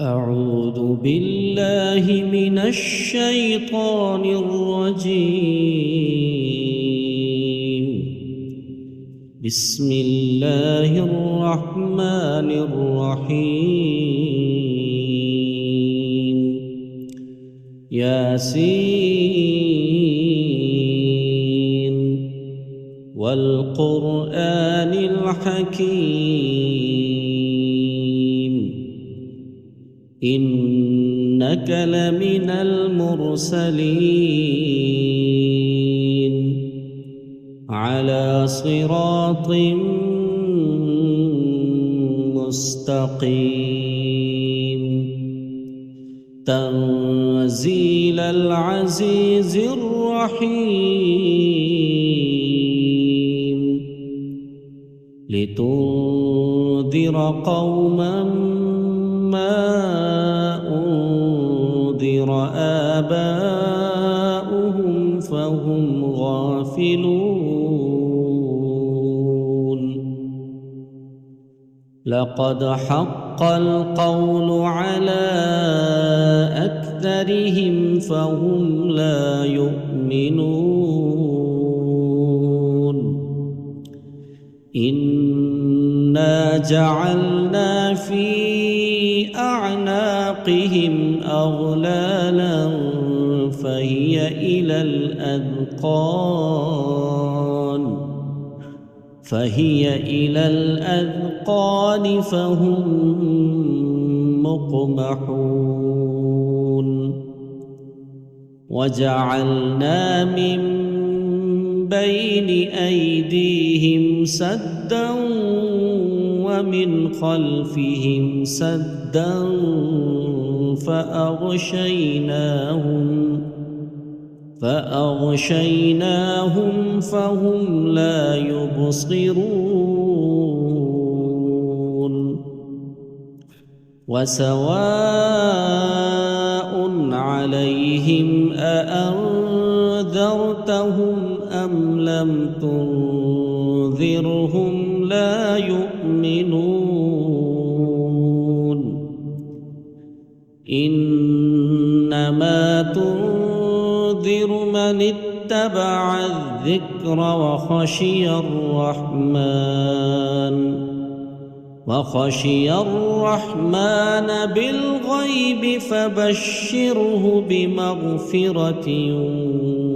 أعوذ بالله من الشيطان الرجيم. بسم الله الرحمن الرحيم. ياسين والقرآن الحكيم إنك لمن المرسلين على صراط مستقيم تنزيل العزيز الرحيم لتنذر قوما ما أنذر آباؤهم فهم غافلون. لقد حق القول على أكثرهم فهم لا يؤمنون. إنا جعلنا في أعناقهم أغلالا فهي إلى الأذقان فهم مقمحون. وجعلنا من بين أيديهم سدا ومن خلفهم سدا فأغشيناهم فهم لا يبصرون. وسواء عليهم أأنذرتهم أم لم تنذرهم لا يؤمنون. إنما تنذر من اتبع الذكر وخشي الرحمن بالغيب فبشره بمغفرة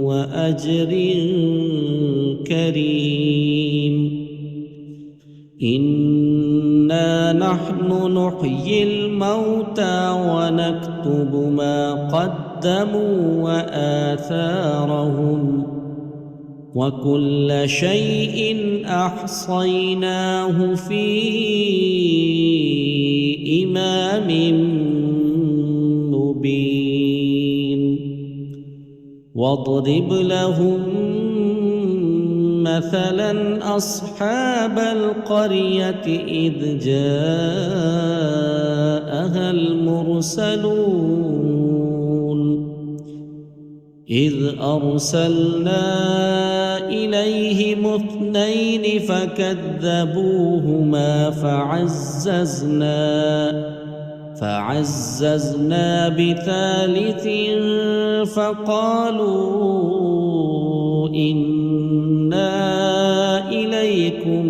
وأجر كريم. إنا نحن نحيي الموتى ونكتب ما قدموا وآثارهم وكل شيء أحصيناه في إمام مبين. واضرب لهم مثلا أصحاب القرية إذ جاءها المرسلون إذ أرسلنا إليهم اثنين فكذبوهما فعززنا بثالث فقالوا إنا إليكم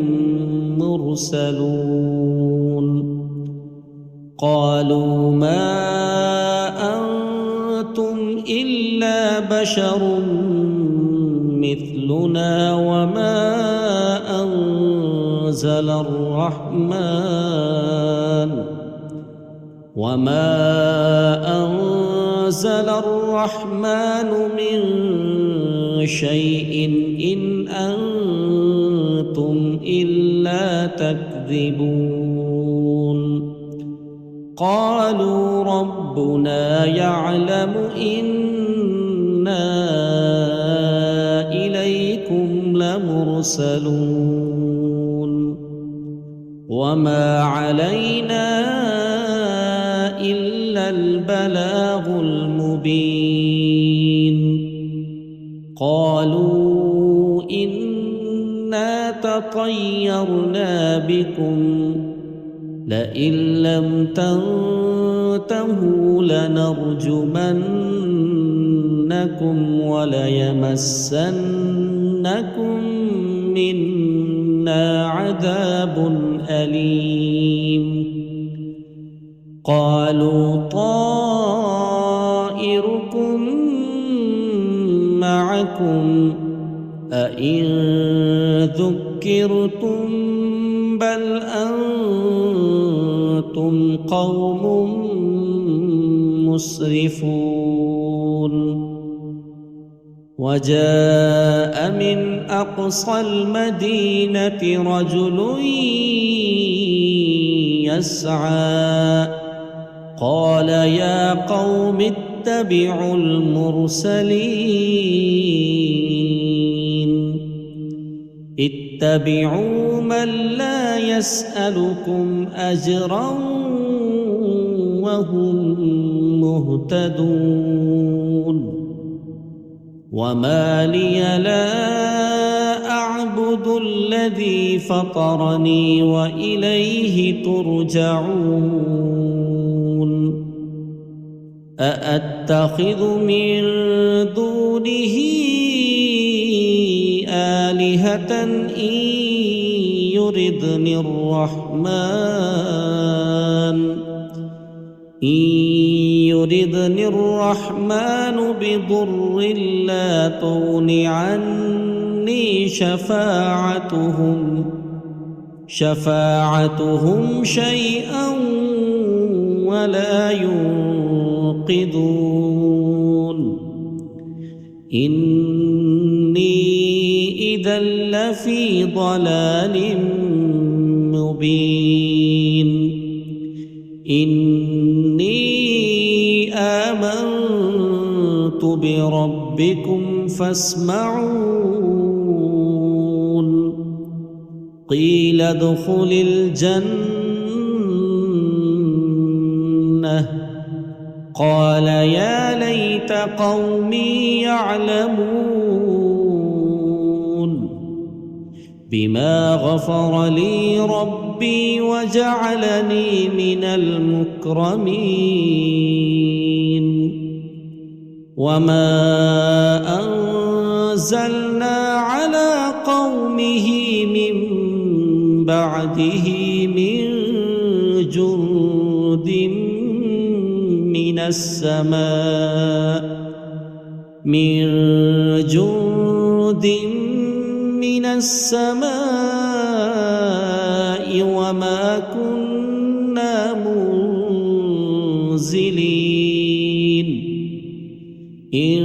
مرسلون. قالوا ما أنتم إلا بشر مثلنا وما أنزل الرحمن من شيء إن أنتم إلا تكذبون. قالوا ربنا يعلم إنا إليكم لمرسلون وما علينا إلا البلاغ المبين. قالوا إنا تطيرنا بكم لئن لم تنتهوا فانتهوا لنرجمنكم وليمسنكم منا عذاب أليم. قالوا طائركم معكم أئن ذكرتم بل أنتم قوم مسرفون. وجاء من أقصى المدينة رجل يسعى قال يا قوم اتبعوا المرسلين اتبعوا من لا يسألكم أجرا وهم مهتدون. وما لي لا أعبد الذي فطرني وإليه ترجعون. أأتخذ من دونه آلهة إن يردني الرحمن بضر لا تغن عني شفاعتهم شيئا ولا ينقذون. إني إذا لفي ضلال مبين. إني آمنت بربكم فاسمعون. قيل ادخل الجنة قال يا ليت قومي يعلمون بما غفر لي ربي وجعلني من المكرمين. وما أنزلنا على قومه من بعده من جند من السماء وما كنا منزلين. إن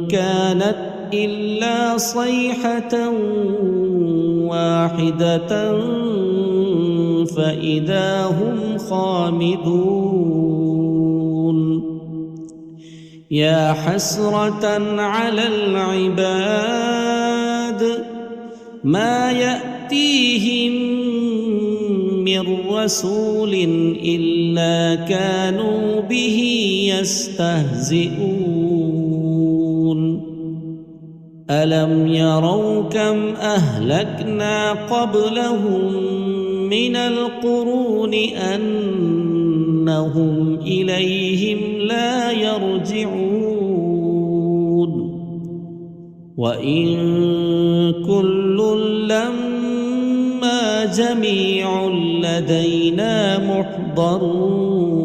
كانت إلا صيحة واحدة فإذا هم خامدون. يا حسرة على العباد ما يأتيهم من رسول إلا كانوا به يستهزئون. ألم يروا كم أهلكنا قبلهم من القرون أنهم إليهم لا يرجعون. وإن كل لما جميع لدينا محضرون.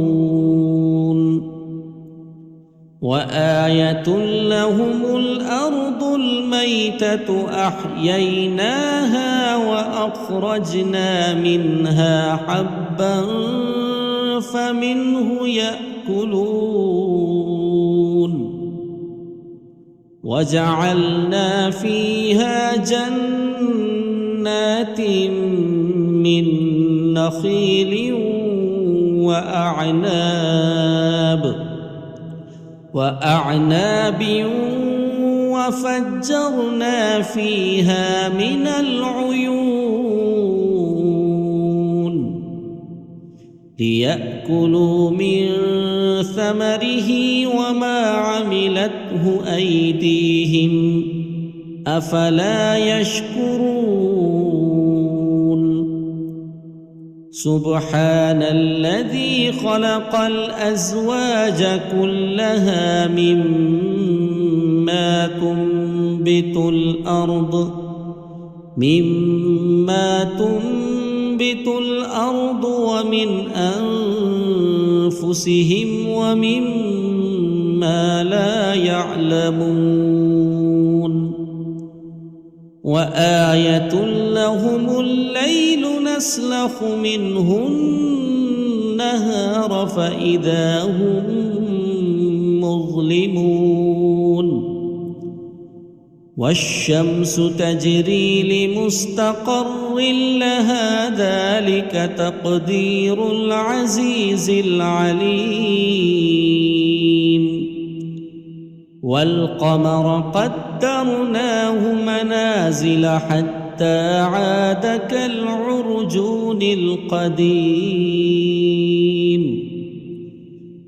وآية لهم الأرض الميتة أحييناها وأخرجنا منها حبا فمنه يأكلون. وجعلنا فيها جنات من نخيل وأعناب وفجرنا فيها من العيون ليأكلوا من ثمره وما عملته أيديهم أفلا يشكرون. سبحان الذي خلق الأزواج كلها مما تنبت الأرض ومن أنفسهم ومما لا يعلمون وآية لهم الليل نسلخ منه النهار فإذا هم مظلمون والشمس تجري لمستقر لها ذلك تقدير العزيز العليم والقمر قدرناه منازل حتى عاد كالعرجون القديم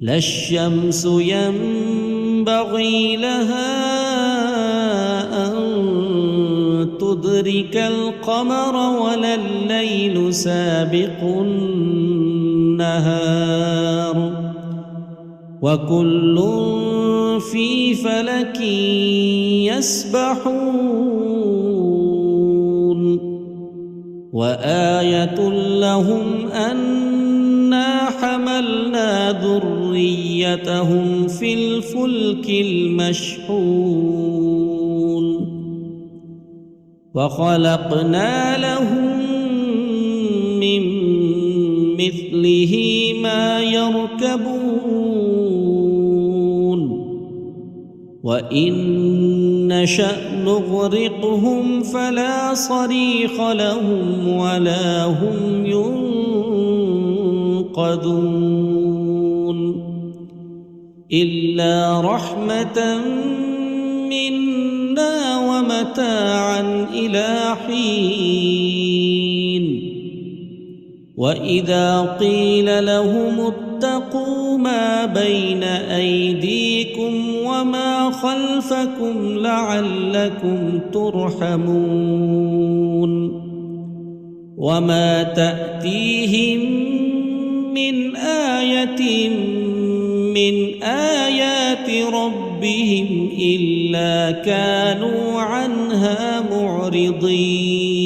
لا الشمس ينبغي لها أن تدرك القمر ولا الليل سابق النهار وكل في فلك يسبحون وآية لهم أنا حملنا ذريتهم في الفلك المشحون وخلقنا لهم من مثله ما يركبون وإن نشأ نغرقهم فلا صريخ لهم ولا هم ينقذون إلا رحمة منا ومتاعا إلى حين وإذا قيل لهم اتقوا ما بين أيديكم وما خلفكم لعلكم ترحمون وما تأتيهم من آية من آيات ربهم إلا كانوا عنها معرضين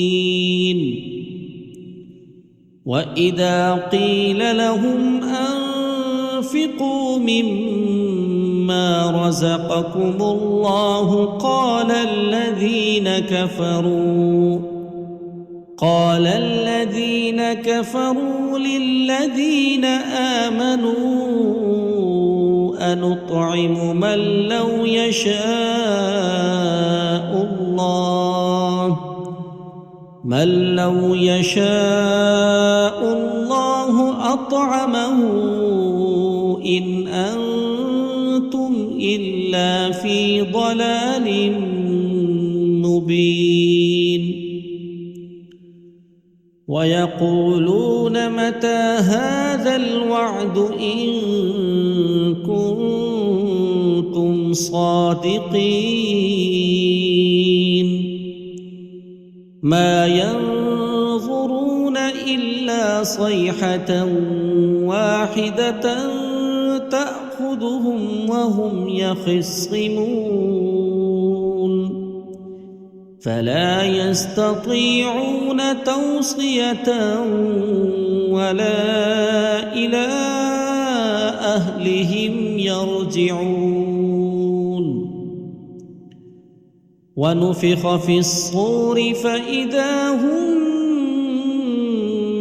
وإذا قيل لهم أنفقوا مما رزقكم الله قال الذين كفروا للذين آمنوا أنطعم من لو يشاء الله أطعمه إن أنتم إلا في ضلال مبين ويقولون متى هذا الوعد إن كنتم صادقين ما ينظرون إلا صيحة واحدة تأخذهم وهم يخصمون فلا يستطيعون توصية ولا إلى أهلهم يرجعون ونفخ في الصور فإذا هم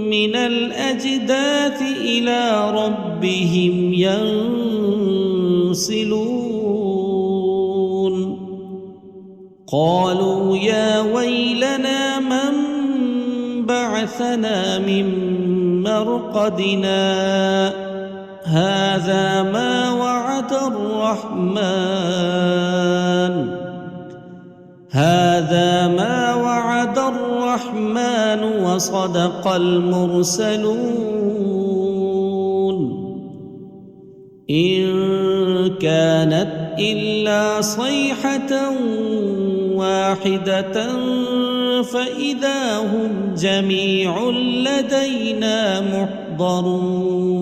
من الأجداث إلى ربهم ينسلون قالوا يا ويلنا من بعثنا من مرقدنا هذا ما وعد الرحمن وصدق المرسلون إن كانت إلا صيحة واحدة فإذا هم جميع لدينا محضرون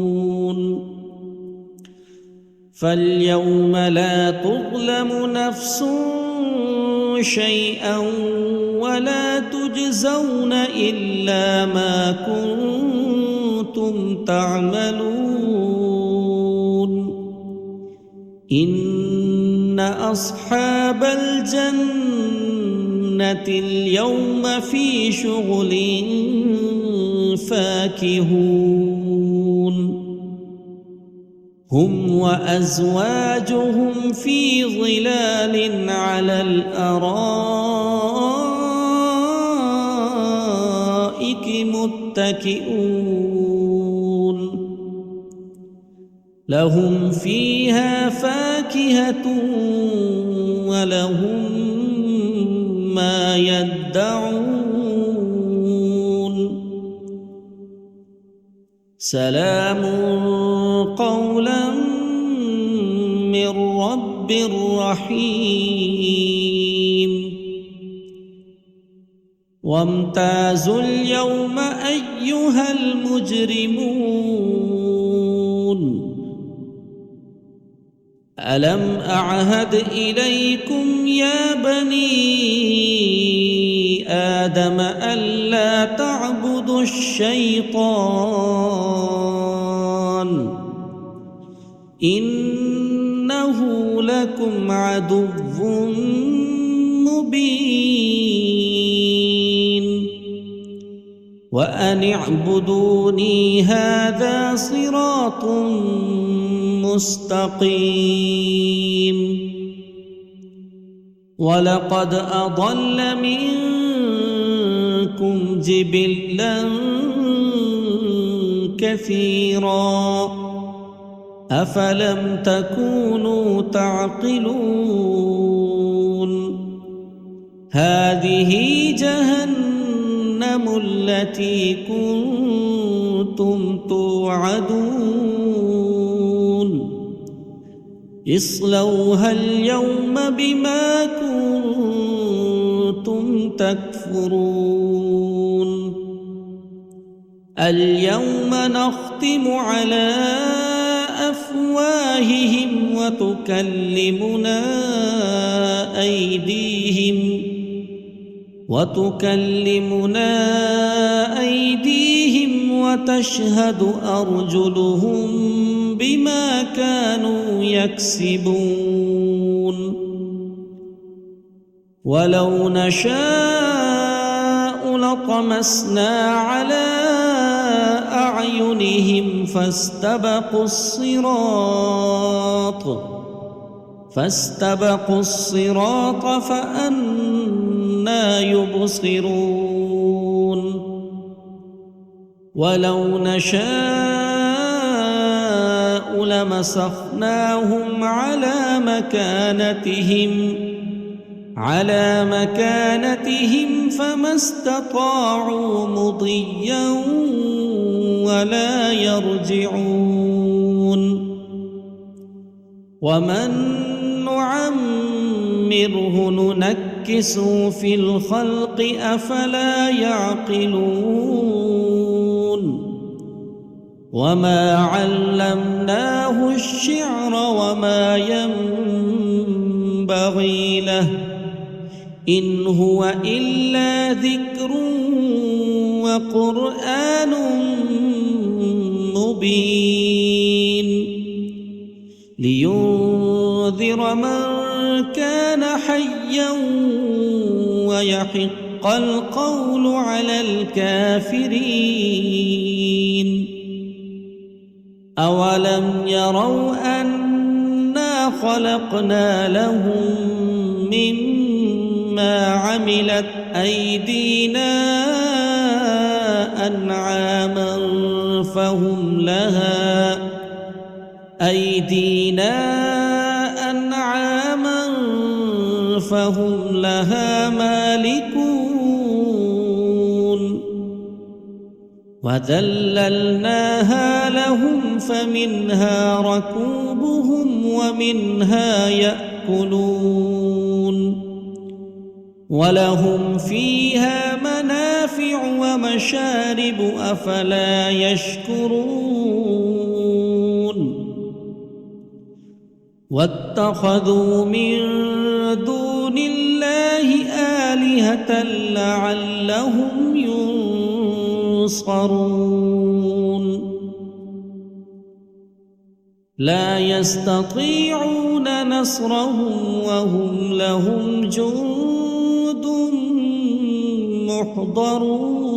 فاليوم لا تظلم نفس شيئا ولا تجزون إلا ما كنتم تعملون إن أصحاب الجنة اليوم في شغل فاكهون هم وأزواجهم في ظلال على الأرائك متكئون لهم فيها فاكهة ولهم ما يدعون سلام قولا من رب رحيم وامتازوا اليوم أيها المجرمون ألم أعهد إليكم يا بني آدم ألا تعبدوا الشيطان إنه لكم عدو مبين وأن اعبدوني هذا صراط مستقيم ولقد أضل منكم جبلا كثيرا أفلم تكونوا تعقلون هذه جهنم التي كنتم توعدون اصلوها اليوم بما كنتم تكفرون اليوم نختم على أفواههم وتكلمنا أيديهم وتشهد أرجلهم بما كانوا يكسبون ولو نشاء لطمسنا على أعينهم فاستبقوا الصراط فأنى يبصرون ولو نشاء لمسخناهم على مكانتهم فما استطاعوا مضيا ولا يرجعون ومن نعمره ننكسه في الخلق أفلا يعقلون وما علمناه الشعر وما ينبغي له إن هو إلا ذكر وقرآن مبين لينذر من كان حيا ويحق القول على الكافرين أولم يروا أنا خلقنا لهم مما عملت أيدينا أنعاما فهم لها مالكون وذللناها لهم فمنها ركوبهم ومنها يأكلون ولهم فيها منافع ومشارب أفلا يشكرون واتخذوا من دون الله آلهة لعلهم ينصرون لا يستطيعون نصرهم وهم لهم جند محضرون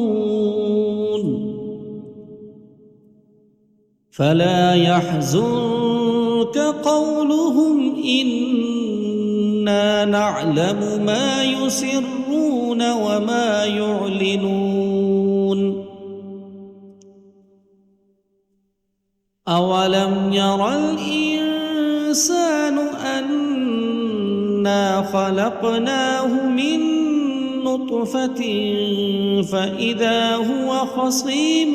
فلا يحزنك قولهم إنا نعلم ما يسرون وما يعلنون أولم ير الإنسان أنا خلقناه من نطفة فإذا هو خصيم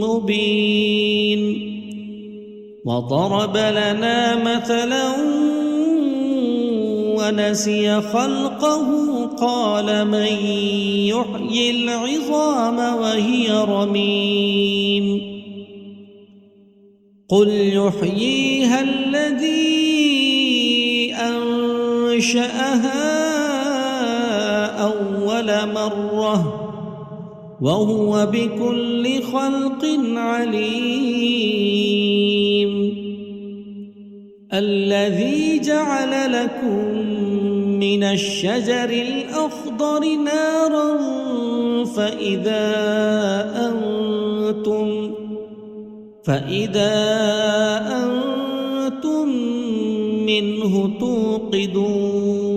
مبين وضرب لنا مثلا ونسي خلقه قال من يحيي العظام وهي رميم قل يحييها الذي أنشأها أول مرة وهو بكل خلق عليم الذي جعل لكم من الشجر الأخضر نارا فإذا أنتم منه توقدون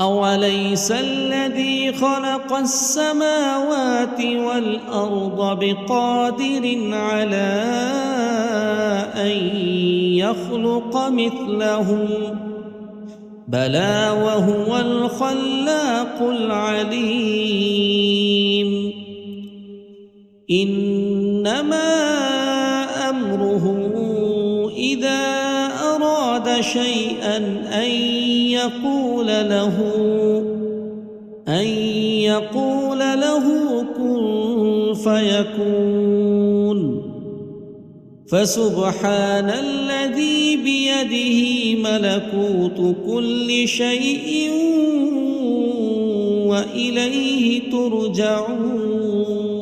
أوليس الذي خلق السماوات والأرض بقادر على أن يخلق مثلهم بلى وهو الخلاق العليم إنما أمره إذا أراد شيئا أن يقول له كن فيكون فسبحان الذي بيده ملكوت كل شيء وإليه ترجعون